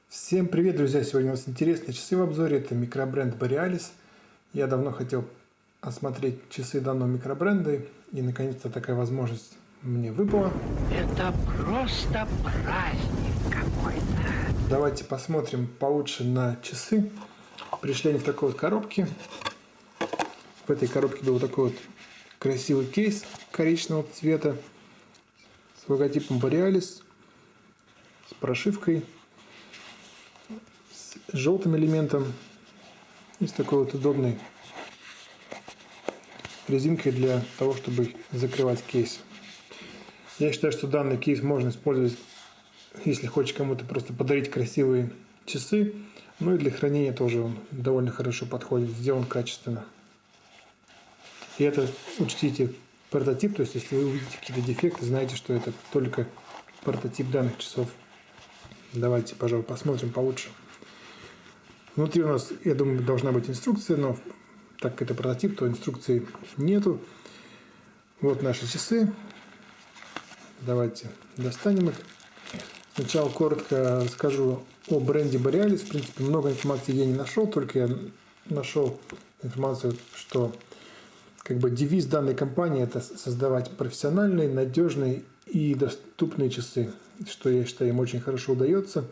Всем привет, друзья! Сегодня у нас интересные часы в обзоре. Это микробренд Borealis. Я давно хотел осмотреть часы данного микробренда, и наконец-то такая возможность мне выпала. Это просто праздник какой-то. Давайте посмотрим получше на часы. Пришли они в такой вот коробке. В этой коробке был такой вот красивый кейс коричневого цвета с логотипом Borealis, с прошивкой, с желтым элементом и с такой вот удобной резинкой для того, чтобы закрывать кейс. Я считаю, что данный кейс можно использовать, если хочешь кому-то просто подарить красивые часы. Ну и для хранения тоже он довольно хорошо подходит, сделан качественно. И это, учтите, прототип, то есть если вы увидите какие-то дефекты, знаете, что это только прототип данных часов. Давайте, пожалуй, посмотрим получше. Внутри у нас, я думаю, должна быть инструкция, но так как это прототип, то инструкции нету. Вот наши часы. Давайте достанем их. Сначала коротко скажу о бренде Borealis. В принципе, много информации я не нашел, только я нашел информацию, что как бы девиз данной компании — это создавать профессиональные, надежные и доступные часы, что, я считаю, им очень хорошо удается.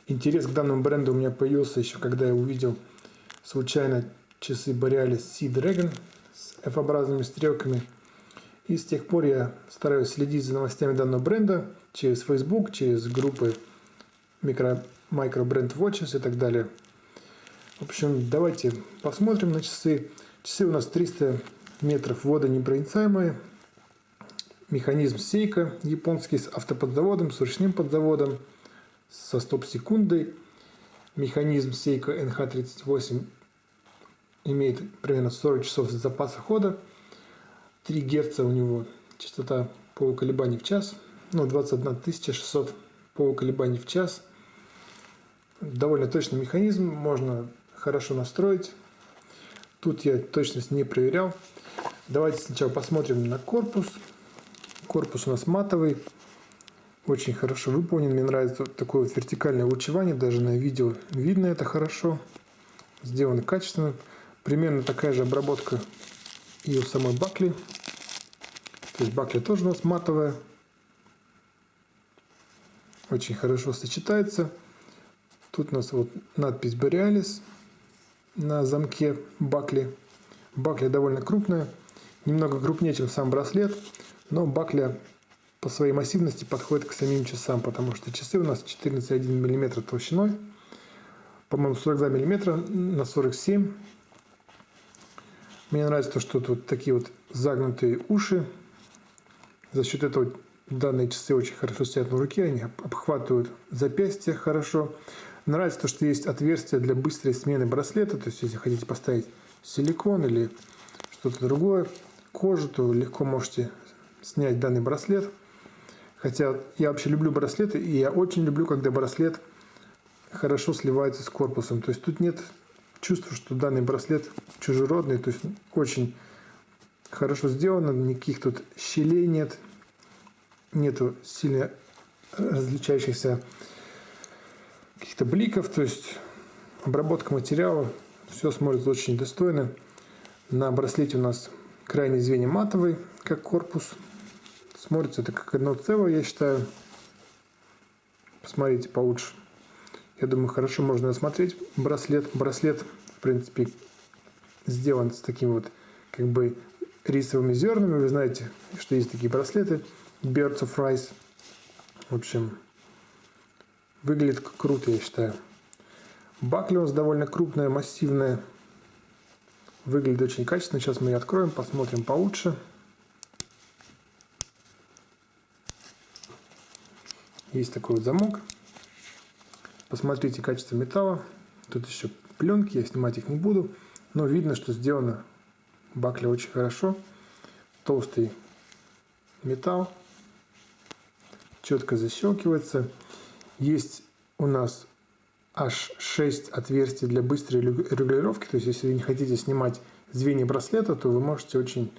Интерес к данному бренду у меня появился еще, когда я увидел случайно часы Borealis Sea Dragon с F-образными стрелками. И с тех пор я стараюсь следить за новостями данного бренда через Facebook, через группы Micro Brand Watches и так далее. В общем, давайте посмотрим на часы. Часы у нас 300 метров, водонепроницаемые. Механизм Seiko японский с автоподзаводом, с ручным подзаводом, со стоп-секундой. Механизм Seiko NH38 имеет примерно 40 часов запаса хода. 3 Гц у него частота полуколебаний в час. 21 600 полуколебаний в час. Довольно точный механизм, можно хорошо настроить. Тут я точность не проверял. Давайте сначала посмотрим на корпус. Корпус у нас матовый, очень хорошо выполнен. Мне нравится такое вот вертикальное лучевание, даже на видео видно это хорошо. Сделано качественно. Примерно такая же обработка и у самой бакли. То есть бакля тоже у нас матовая. Очень хорошо сочетается. Тут у нас вот надпись Borealis на замке бакли. Бакля довольно крупная. Немного крупнее, чем сам браслет. Но бакля по своей массивности подходит к самим часам, потому что часы у нас 14,1 мм толщиной. По-моему, 42 мм на 47. Мне нравится то, что тут такие вот загнутые уши. За счет этого данные часы очень хорошо сидят на руке, они обхватывают запястье хорошо. Нравится то, что есть отверстие для быстрой смены браслета, то есть если хотите поставить силикон или что-то другое, кожу, то легко можете снять данный браслет. Хотя я вообще люблю браслеты, и я очень люблю, когда браслет хорошо сливается с корпусом. То есть тут нет чувства, что данный браслет чужеродный. То есть очень хорошо сделано, никаких тут щелей нет. Нету сильно различающихся каких-то бликов. То есть обработка материала, все смотрится очень достойно. На браслете у нас крайние звенья матовый, как корпус. Смотрится это как одно целое, я считаю. Посмотрите получше. Я думаю, хорошо можно рассмотреть браслет. Браслет, в принципе, сделан с такими вот как бы рисовыми зернами. Вы знаете, что есть такие браслеты. Birds of Rice. В общем, выглядит круто, я считаю. Бакля у нас довольно крупная, массивная. Выглядит очень качественно. Сейчас мы ее откроем, посмотрим получше. Есть такой вот замок. Посмотрите качество металла. Тут еще пленки, я снимать их не буду. Но видно, что сделано бакля очень хорошо. Толстый металл. Четко защелкивается. Есть у нас аж 6 отверстий для быстрой регулировки. То есть, если вы не хотите снимать звенья браслета, то вы можете очень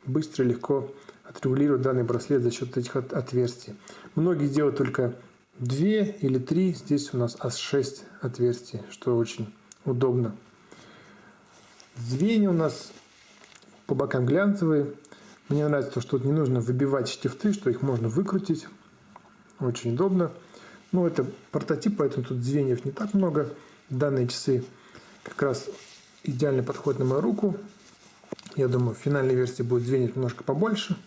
быстро и легко отрегулировать данный браслет за счет этих отверстий. Многие делают только 2 или 3. Здесь у нас аж 6 отверстий, что очень удобно. Звенья у нас по бокам глянцевые. Мне нравится то, что тут не нужно выбивать штифты, что их можно выкрутить. Очень удобно. Ну, это прототип, поэтому тут звеньев не так много. Данные часы как раз идеально подходят на мою руку. Я думаю, в финальной версии будет звеньев немножко побольше.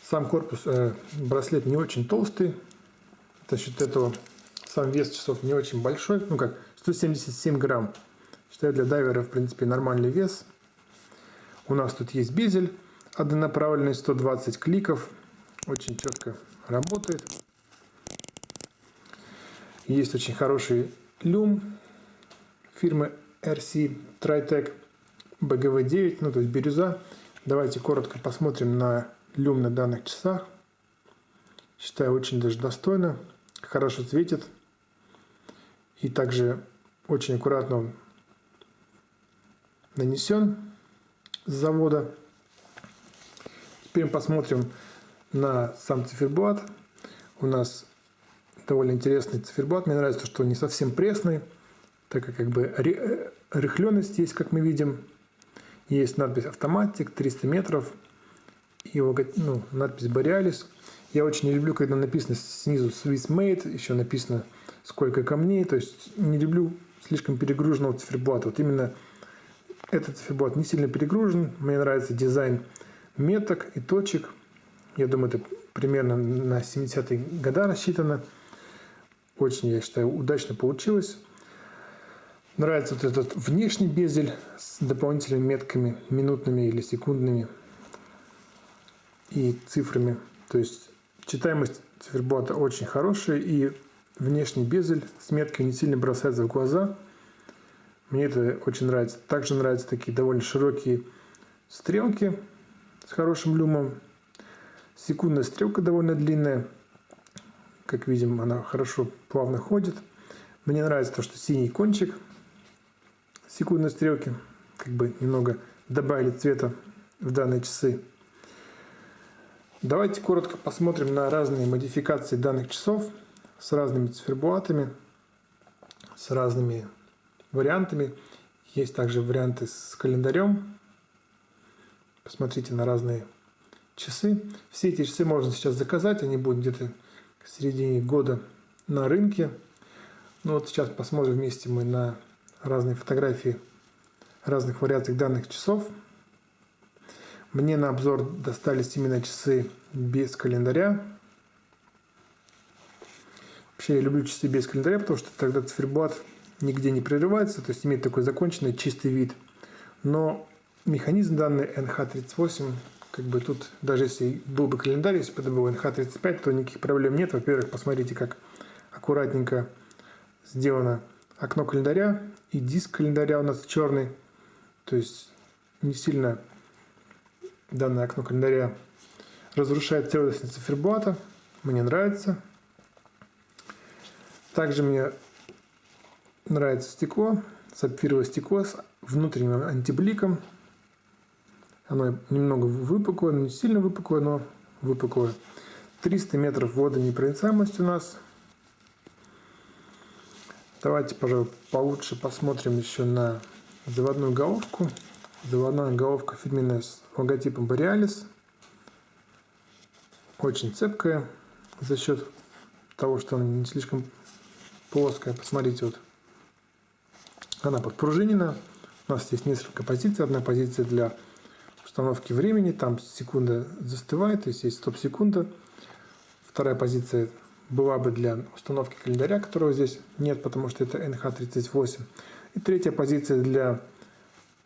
Сам корпус, браслет не очень толстый. За счет этого сам вес часов не очень большой. Ну как, 177 грамм. Считаю, для дайвера, в принципе, нормальный вес. У нас тут есть безель однонаправленный, 120 кликов. Очень четко работает. Есть очень хороший люм фирмы RC Tritec BGV9, ну то есть бирюза. Давайте коротко посмотрим на люм на данных часах. Считаю, очень даже достойно. Хорошо светит. И также очень аккуратно он нанесен с завода. Теперь мы посмотрим на сам циферблат. У нас довольно интересный циферблат. Мне нравится, что он не совсем пресный, так как бы рыхлённость есть, как мы видим. Есть надпись «Автоматик», 300 метров. И надпись «Borealis». Я очень не люблю, когда написано снизу «Swiss Made», еще написано «Сколько камней». То есть не люблю слишком перегруженного циферблата. Вот именно этот циферблат не сильно перегружен. Мне нравится дизайн меток и точек. Я думаю, это примерно на 70-е годы рассчитано. Очень, я считаю, удачно получилось. Нравится вот этот внешний безель с дополнительными метками, минутными или секундными и цифрами. То есть читаемость циферблата очень хорошая, и внешний безель с меткой не сильно бросается в глаза. Мне это очень нравится. Также нравятся такие довольно широкие стрелки с хорошим люмом. Секундная стрелка довольно длинная. Как видим, она хорошо, плавно ходит. Мне нравится то, что синий кончик секундной стрелки как бы немного добавили цвета в данные часы. Давайте коротко посмотрим на разные модификации данных часов с разными циферблатами, с разными вариантами. Есть также варианты с календарем. Посмотрите на разные часы. Все эти часы можно сейчас заказать, они будут где-то к середине года на рынке. Ну вот сейчас посмотрим вместе мы на разные фотографии разных вариаций данных часов. Мне на обзор достались именно часы без календаря. Вообще я люблю часы без календаря, потому что тогда циферблат нигде не прерывается, то есть имеет такой законченный чистый вид. Но механизм данный NH38, как бы тут, даже если был бы календарь, если бы это был NH35, то никаких проблем нет. Во-первых, посмотрите, как аккуратненько сделано окно календаря, и диск календаря у нас черный. То есть не сильно данное окно календаря разрушает целостность циферблата. Мне нравится. Также мне нравится стекло, сапфировое стекло с внутренним антибликом. Оно немного выпуклое, не сильно выпуклое, но выпуклое. 300 метров водонепроницаемость у нас. Давайте, пожалуй, получше посмотрим еще на заводную головку. Заводная головка фирменная с логотипом Borealis. Очень цепкая за счет того, что она не слишком плоская. Посмотрите, вот она подпружинена. У нас есть несколько позиций. Одна позиция для установки времени. Там секунда застывает, то есть стоп-секунда. Вторая позиция была бы для установки календаря, которого здесь нет, потому что это NH38. И третья позиция для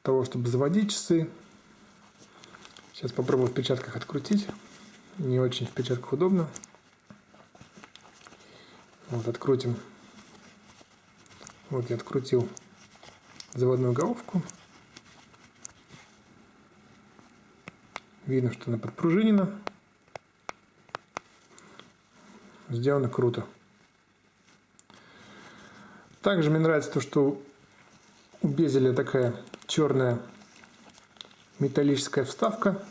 того, чтобы заводить часы. Сейчас попробую в перчатках открутить. Не очень в перчатках удобно. Вот, открутим. Вот я открутил заводную головку. Видно, что она подпружинена. Сделано круто. Также мне нравится то, что у безеля такая черная металлическая вставка.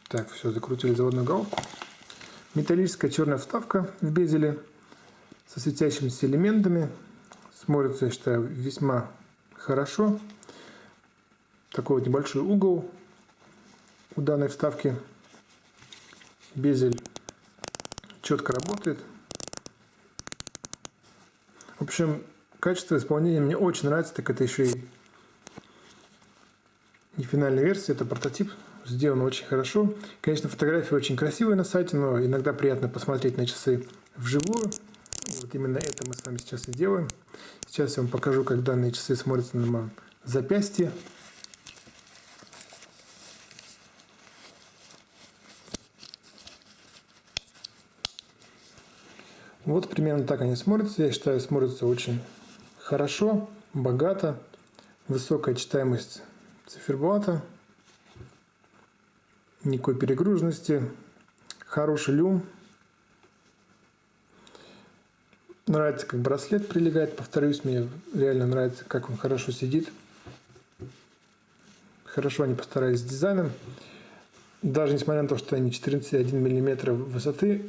Так, все, закрутили заводную головку. Металлическая черная вставка в безеле со светящимися элементами. Смотрится, я считаю, весьма хорошо. Такой вот небольшой угол у данной вставки. Безель четко работает. В общем, качество исполнения мне очень нравится. Так это еще и не финальная версия, это прототип. Сделано очень хорошо. Конечно, фотографии очень красивые на сайте, но иногда приятно посмотреть на часы вживую. Вот именно это мы с вами сейчас и делаем. Сейчас я вам покажу, как данные часы смотрятся на моем запястье. Вот примерно так они смотрятся. Я считаю, смотрятся очень хорошо, богато. Высокая читаемость циферблата. Никакой перегруженности. Хороший люм. Нравится, как браслет прилегает. Повторюсь, мне реально нравится, как он хорошо сидит. Хорошо они постарались с дизайном. Даже несмотря на то, что они 14,1 мм высоты,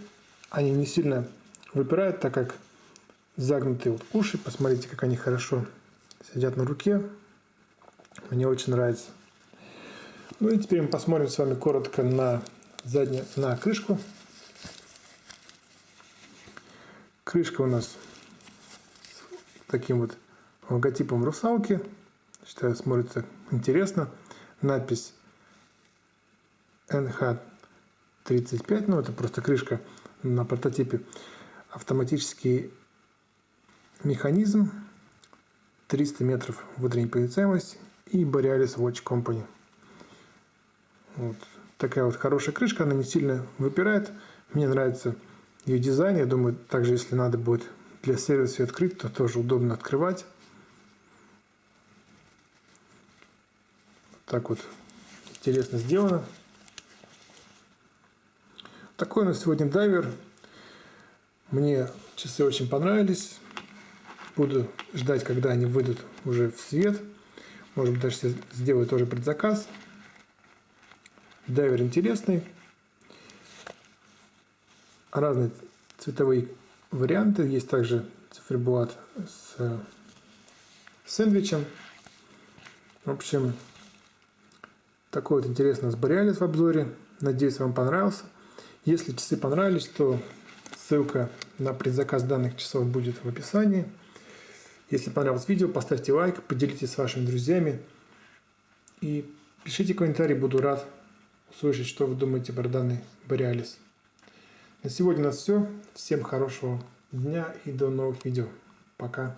они не сильно выпирают, так как загнутые вот уши. Посмотрите, как они хорошо сидят на руке. Мне очень нравится. Ну и теперь мы посмотрим с вами коротко на крышку. Крышка у нас с таким вот логотипом русалки. Считаю, смотрится интересно. Надпись NH35. Ну, это просто крышка на прототипе. Автоматический механизм. 300 метров водонепроницаемость. И Borealis Watch Company. Вот такая вот хорошая крышка. Она не сильно выпирает. Мне нравится ее дизайн. Я думаю, также, если надо будет для сервиса открыть, то тоже удобно открывать. Так вот интересно сделано. Такой у нас сегодня дайвер. Мне часы очень понравились. Буду ждать, когда они выйдут уже в свет. Может быть, даже сделаю тоже предзаказ. Дайвер интересный. Разные цветовые варианты. Есть также циферблат с сэндвичем. В общем, такой вот интересный у нас Borealis в обзоре. Надеюсь, вам понравился. Если часы понравились, то ссылка на предзаказ данных часов будет в описании. Если понравилось видео, поставьте лайк, поделитесь с вашими друзьями и пишите комментарии, буду рад услышать, что вы думаете про данный Borealis. На сегодня у нас все. Всем хорошего дня и до новых видео. Пока.